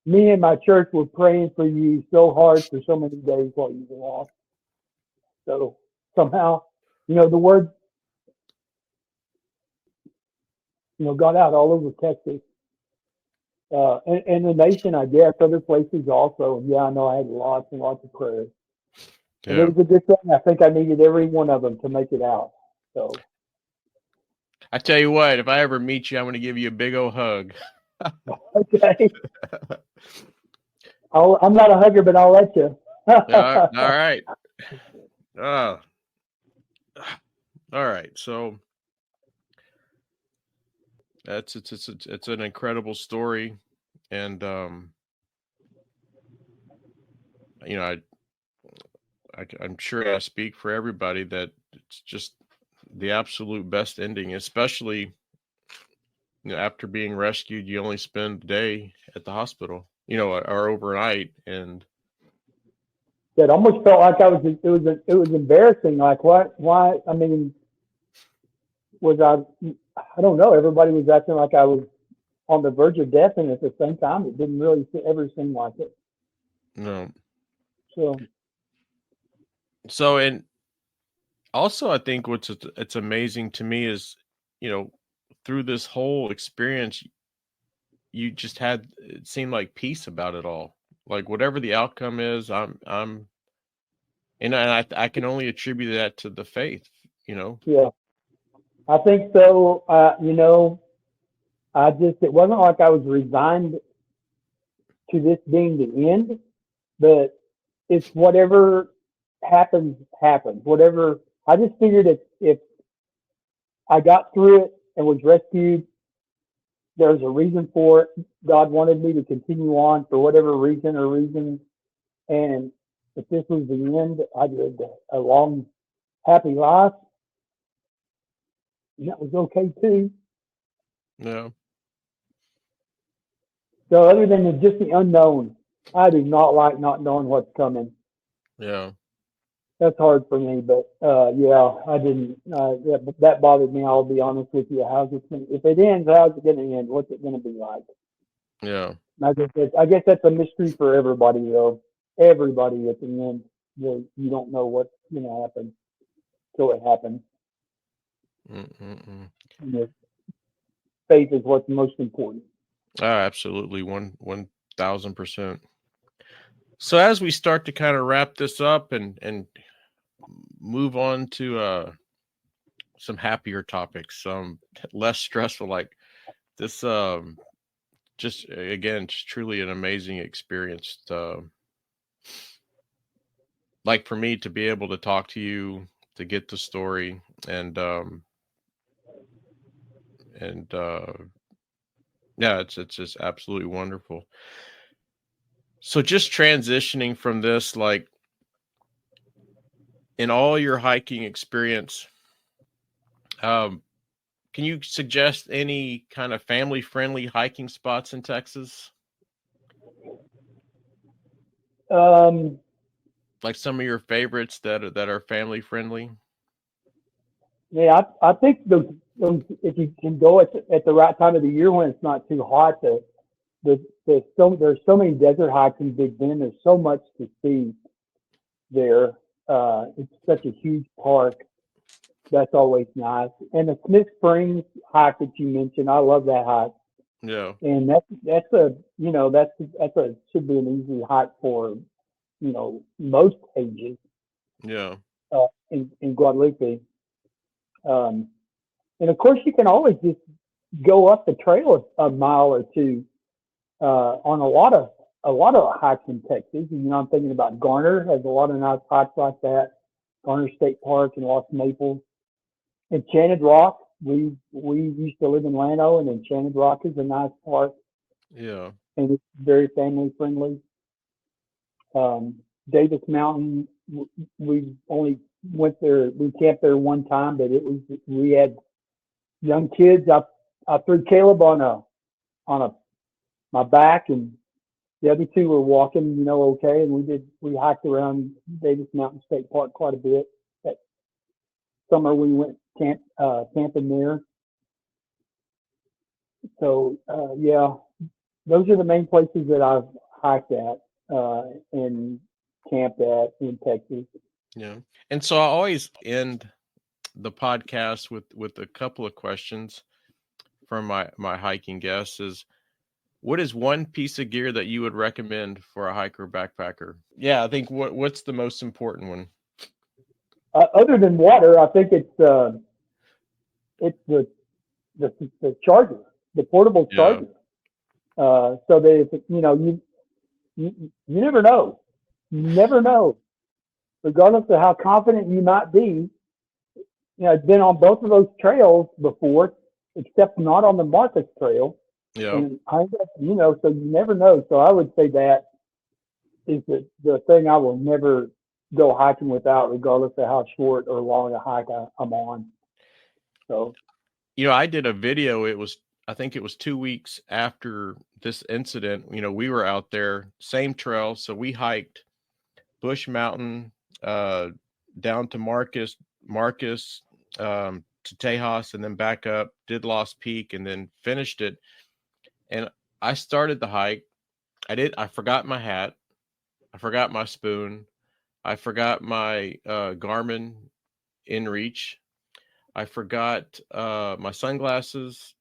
me and my church were praying for you so hard for so many days while you were lost." So somehow, the word, got out all over Texas, and the nation, I guess, other places also. Yeah, I know I had lots and lots of prayers. And it Yeah. was a good thing. I think I needed every one of them to make it out. So, I tell you what, if I ever meet you, I'm going to give you a big old hug. okay. I'm not a hugger, but I'll let you. All right. Uh, all right. So it's an incredible story, and I'm sure I speak for everybody that it's just the absolute best ending, especially after being rescued. You only spend a day at the hospital, or overnight, and It almost felt like it was embarrassing. Like, what? Why? I mean, was I don't know. Everybody was acting like I was on the verge of death, and at the same time, it didn't really ever seem like it. no. So, So, and also, I think it's amazing to me is, through this whole experience, you just had it seemed like peace about it all. Like whatever the outcome is, I can only attribute that to the faith. yeah, I think so. It wasn't like I was resigned to this being the end, but it's whatever happens, happens. Whatever, I just figured if I got through it and was rescued, there's a reason for it. God wanted me to continue on for whatever reason or reasons. And if this was the end, I lived a long, happy life. And that was okay too. Yeah. So other than just the unknown, I do not like not knowing what's coming. Yeah. That's hard for me, but yeah, I didn't. That bothered me. I'll be honest with you. If it ends, how's it going to end? What's it going to be like? Yeah. I guess that's a mystery for everybody, though. Everybody at the end, you don't know what's going to happen till it happens. Mm-mm-mm. You know, faith is what's most important. Absolutely. 1,000%. So as we start to kind of wrap this up and move on to some happier topics, some less stressful, like this, just again, just truly an amazing experience. Like for me to be able to talk to you, to get the story, and and yeah, it's just absolutely wonderful. So just transitioning from this, like in all your hiking experience, um, can you suggest any kind of family friendly hiking spots in Texas? Um, Like some of your favorites that are family friendly? yeah, I think those if you can go at the right time of the year when it's not too hot, there's so many desert hikes in Big Bend. There's so much to see there. It's such a huge park. That's always nice. And the Smith Springs hike that you mentioned, I love that hike. Yeah. And that's a that's a should be an easy hike for most ages Yeah. in Guadalupe. Um, and of course, you can always just go up the trail a mile or two on a lot of hikes in Texas. I'm thinking about Garner has a lot of nice hikes like that. Garner State Park in Los Naples. Enchanted Rock. We used to live in Llano, and Enchanted Rock is a nice park, Yeah. and it's very family friendly. Um, Davis Mountain, we only went there. We camped there one time, but we had young kids. I threw Caleb on a my back, and the other two were walking, okay. And we hiked around Davis Mountain State Park quite a bit. That summer we went camping there. So yeah, those are the main places that I've hiked at and camped at in Texas. Yeah. And so I always end the podcast with a couple of questions from my hiking guests is what is one piece of gear that you would recommend for a hiker backpacker? Yeah, I think what's the most important one? Other than water, I think it's the charger, the portable Yeah. charger. So that if you never know, you never know, regardless of how confident you might be. I've been on both of those trails before, except not on the Marcus Trail. Yeah. And so you never know. So I would say that is the thing I will never go hiking without, regardless of how short or long a hike I'm on. So, I did a video. I think it was 2 weeks after this incident. We were out there, same trail. So we hiked Bush Mountain, uh, down to Marcus, to Tejas, and then back up, did Lost Peak, and then finished it. And I started the hike. I forgot my hat. I forgot my spoon. I forgot my Garmin InReach. I forgot my sunglasses,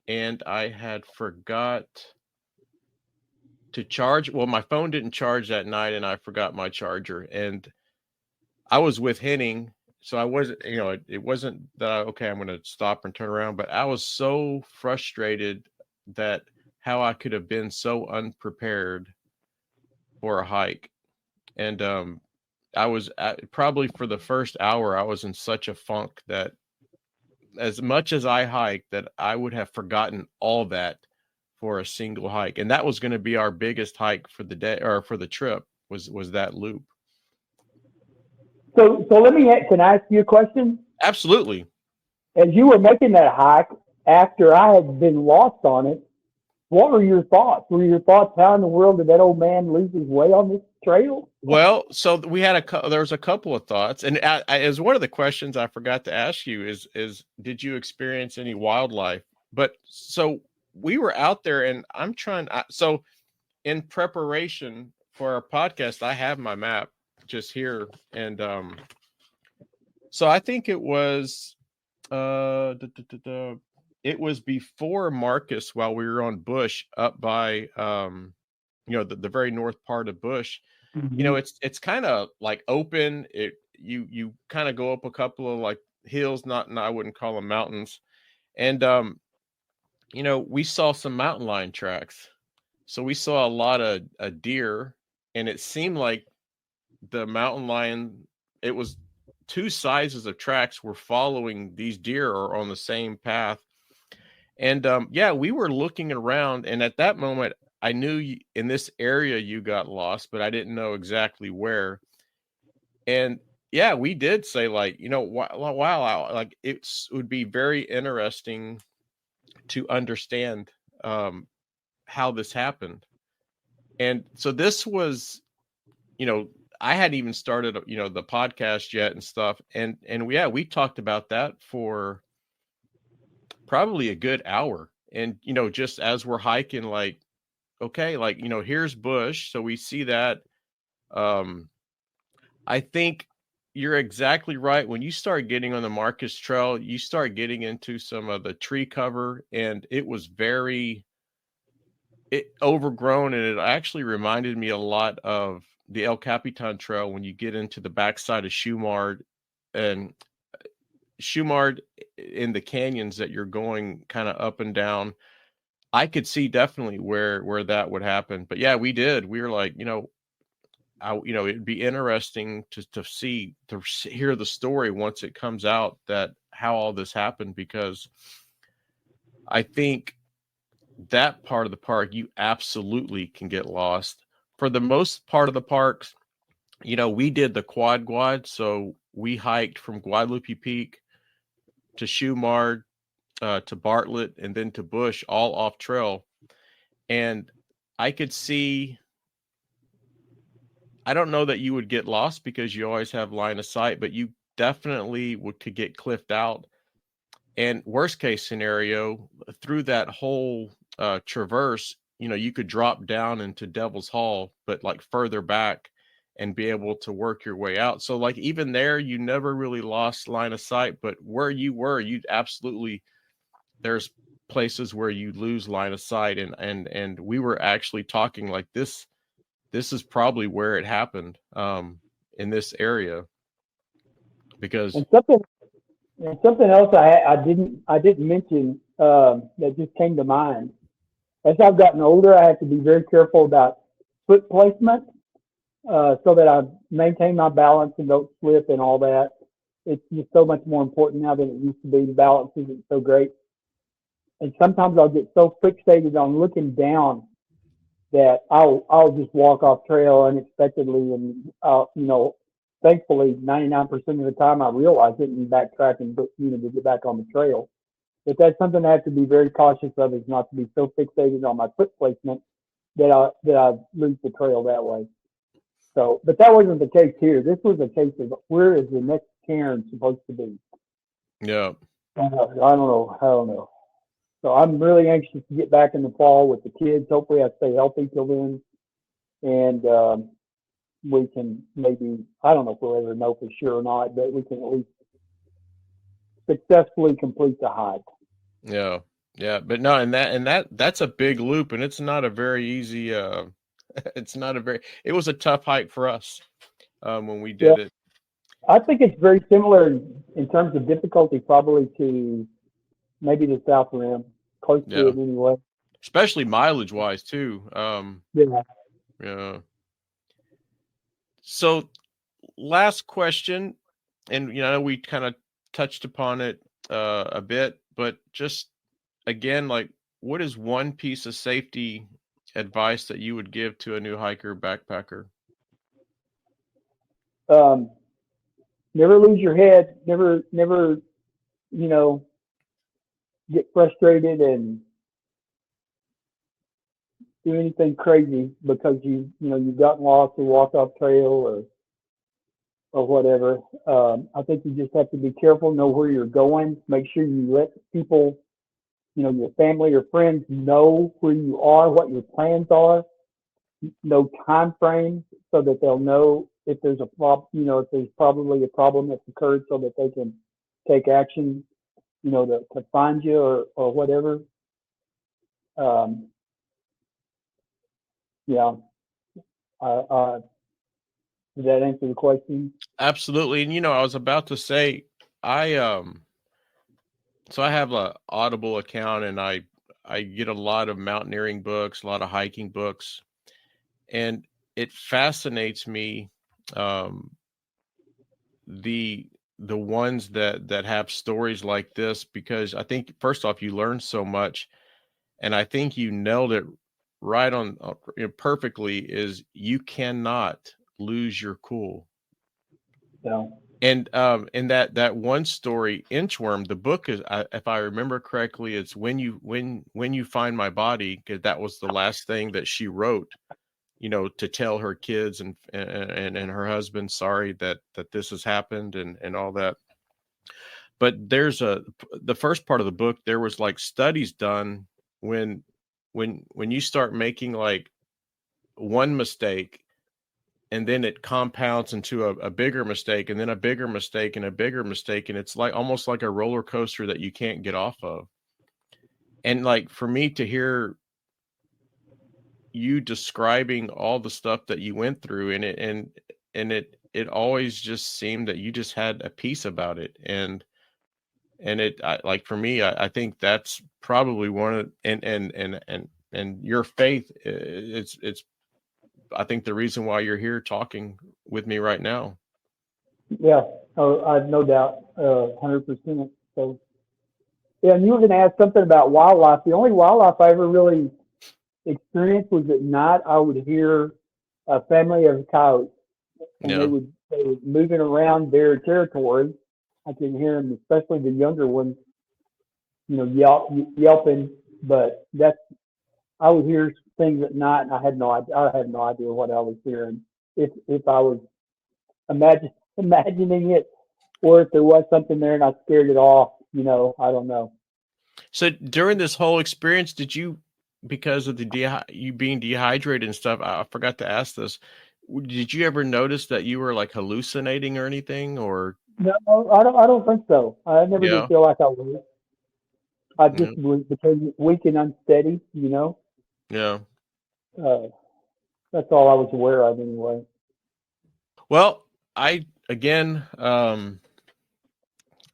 and I had forgot to charge. Well, my phone didn't charge that night, and I forgot my charger. And I was with Henning, so I wasn't. It wasn't that okay, I'm going to stop and turn around. But I was so frustrated that how I could have been so unprepared for a hike, and I was probably for the first hour, I was in such a funk that as much as I hiked, that I would have forgotten all that for a single hike. And that was going to be our biggest hike for the day or for the trip was that loop. so can I ask you a question? Absolutely. As you were making that hike, after I had been lost on it, what were your thoughts? Were your thoughts, how in the world did that old man lose his way on this trail? Well, so we had there was a couple of thoughts, and as one of the questions I forgot to ask you is did you experience any wildlife? But so we were out there, and I'm trying. So in preparation for our podcast, I have my map just here, and so I think it was it was before Marcus, while we were on Bush, up by the very north part of Bush. Mm-hmm. It's kind of like open. You kind of go up a couple of like hills, not I wouldn't call them mountains, and we saw some mountain lion tracks. So we saw a lot of a deer, and it seemed like the mountain lion, it was two sizes of tracks were following these deer or on the same path. And yeah, we were looking around, and at that moment I knew in this area you got lost, but I didn't know exactly where. And yeah, we did say, like, wow, like it would be very interesting to understand how this happened. And so this was, I hadn't even started, the podcast yet and stuff. And we talked about that for probably a good hour. And, just as we're hiking, like, okay, like, here's Bush. So we see that. I think you're exactly right. When you start getting on the Marcus Trail, you start getting into some of the tree cover, and it was overgrown, and it actually reminded me a lot of the El Capitan Trail when you get into the backside of Shumard and Shumard in the canyons that you're going kind of up and down. I could see definitely where that would happen. But yeah, we did. We were like, it'd be interesting to hear the story once it comes out, that how all this happened, because I think that part of the park, you absolutely can get lost. For the most part of the parks, we did the quad, so we hiked from Guadalupe Peak to Shumard, to Bartlett, and then to Bush, all off trail. And I could see, I don't know that you would get lost because you always have line of sight, but you definitely could get cliffed out. And worst case scenario, through that whole traverse, you could drop down into Devil's Hall, but like further back, and be able to work your way out. So like even there, you never really lost line of sight, but where you were, you'd absolutely, there's places where you lose line of sight. And we were actually talking like this is probably where it happened, in this area, because And something else I didn't mention, that just came to mind. As I've gotten older, I have to be very careful about foot placement, so that I maintain my balance and don't slip and all that. It's just so much more important now than it used to be. The balance isn't so great. And sometimes I'll get so fixated on looking down that I'll just walk off trail unexpectedly, and thankfully 99% of the time I realize it and backtrack and to get back on the trail. But that's something I have to be very cautious of, is not to be so fixated on my foot placement that I lose the trail that way. So, but that wasn't the case here. This was a case of where is the next cairn supposed to be? yeah. I don't know. So I'm really anxious to get back in the fall with the kids. Hopefully I stay healthy till then. And we can maybe, I don't know if we'll ever know for sure or not, but we can at least successfully complete the hike. Yeah. Yeah. But no, that's a big loop, and it's not a very easy, it was a tough hike for us, when we did it. I think it's very similar in terms of difficulty, probably to maybe the South Rim, close to it anyway. Especially mileage wise too. Yeah. Yeah. So last question, and we kind of touched upon it a bit, but just again, like, what is one piece of safety advice that you would give to a new hiker, backpacker? Never lose your head. Never, get frustrated and do anything crazy because you've gotten lost or walked off trail or whatever. I think you just have to be careful, know where you're going, make sure you let people your family or friends know where you are, what your plans are, know time frames so that they'll know if there's a problem, if there's probably a problem that's occurred so that they can take action, to find you or whatever. Um, yeah. Does that answer the question? Absolutely. And I was about to say, I so I have a Audible account, and I get a lot of mountaineering books, a lot of hiking books, and it fascinates me, um the the ones that have stories like this, because I think first off you learn so much, and I think you nailed it right on, perfectly, is you cannot lose your cool. So, And in that one story, Inchworm, the book is, if I remember correctly, it's when you find my body, because that was the last thing that she wrote, to tell her kids and her husband, sorry that this has happened and all that. But the first part of the book, there was like studies done when when you start making like one mistake, and then it compounds into a bigger mistake, and then a bigger mistake, and a bigger mistake, and it's like almost like a roller coaster that you can't get off of. And like for me to hear you describing all the stuff that you went through, and it always just seemed that you just had a peace about it. And like for me, I think that's probably one of, and your faith, it's I think the reason why you're here talking with me right now. yeah, I have no doubt, 100%. So, yeah, and you were going to ask something about wildlife. The only wildlife I ever really experienced was at night. I would hear a family of coyotes, and Yeah. they were moving around their territory. I could hear them, especially the younger ones, yelping. But I would hear things at night, and I had no idea. I had no idea what I was hearing. If I was imagining it, or if there was something there and I scared it off. I don't know. So during this whole experience, did you, because of the you being dehydrated and stuff, I forgot to ask this. Did you ever notice that you were like hallucinating or anything, or? No, I don't. I don't think so. I never did Yeah. feel like I was. I Yeah. just became weak and unsteady. Yeah. Uh, that's all I was aware of anyway. Well, again,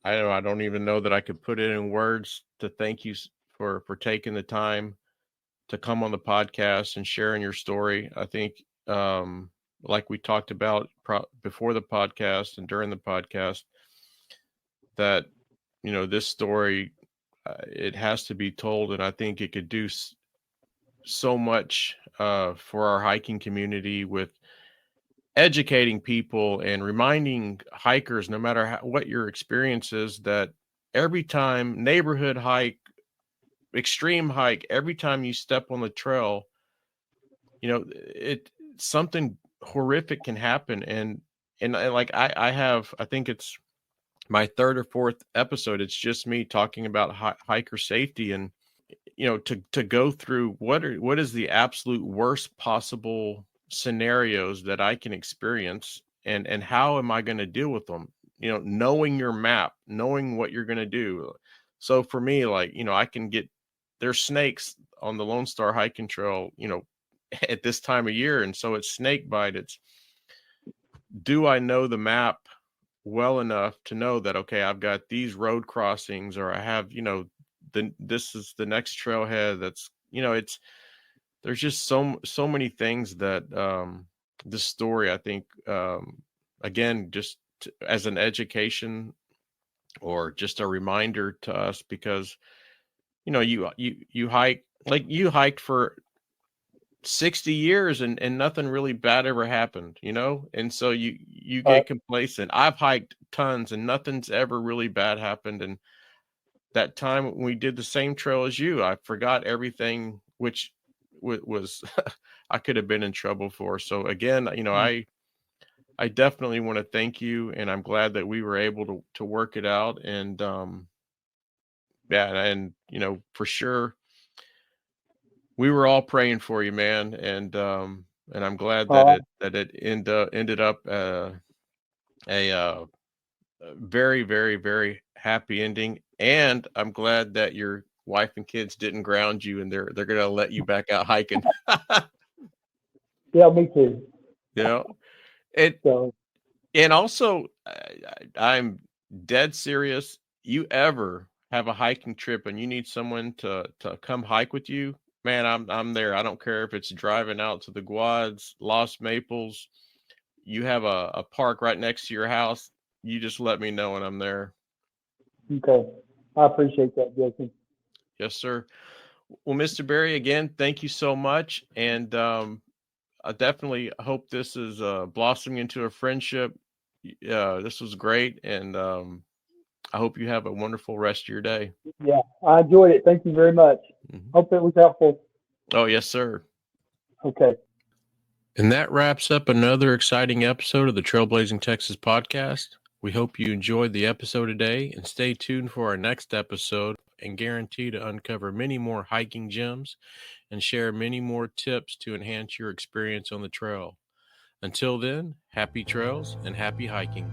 I don't even know that I could put it in words to thank you for taking the time to come on the podcast and sharing your story. I think, like we talked about before the podcast and during the podcast, that this story, it has to be told, and I think it could do so much for our hiking community, with educating people and reminding hikers, no matter what your experience is, that every time, neighborhood hike, extreme hike, every time you step on the trail, it something horrific can happen. And like I have, I think it's my third or fourth episode, it's just me talking about hiker safety, and to go through what is the absolute worst possible scenarios that I can experience, and how am I going to deal with them, knowing your map, knowing what you're going to do. So for me, like, I can get, there's snakes on the Lone Star hiking trail, at this time of year, and so it's snake bite. It's, do I know the map well enough to know that, okay, I've got these road crossings, or I have, this is the next trailhead that's, it's, there's just so many things that, this story, I think, again, just as an education, or just a reminder to us, because you hike, like you hiked for 60 years, and nothing really bad ever happened, and so you But get complacent. I've hiked tons, and nothing's ever really bad happened. And that time when we did the same trail as you, I forgot everything, which was I could have been in trouble for. So again, I definitely want to thank you, and I'm glad that we were able to work it out. And Yeah, and for sure, we were all praying for you, man, and I'm glad that Uh, ended up a very, very, very happy ending. And I'm glad that your wife and kids didn't ground you, and they're gonna let you back out hiking. yeah, me too. You know, it So, and also I'm dead serious. You ever have a hiking trip and you need someone to come hike with you, man, I'm there. I don't care if it's driving out to the Guads, Lost Maples. You have a park right next to your house. You just let me know and I'm there. okay. I appreciate that, Jason. Yes, sir. Well, Mr. Berry, again, thank you so much. And I definitely hope this is blossoming into a friendship. This was great. And I hope you have a wonderful rest of your day. Yeah, I enjoyed it. Thank you very much. Mhm. Hope it was helpful. Oh, yes, sir. Okay. And that wraps up another exciting episode of the Trailblazing Texas podcast. We hope you enjoyed the episode today and stay tuned for our next episode and guarantee to uncover many more hiking gems and share many more tips to enhance your experience on the trail. Until then, happy trails and happy hiking.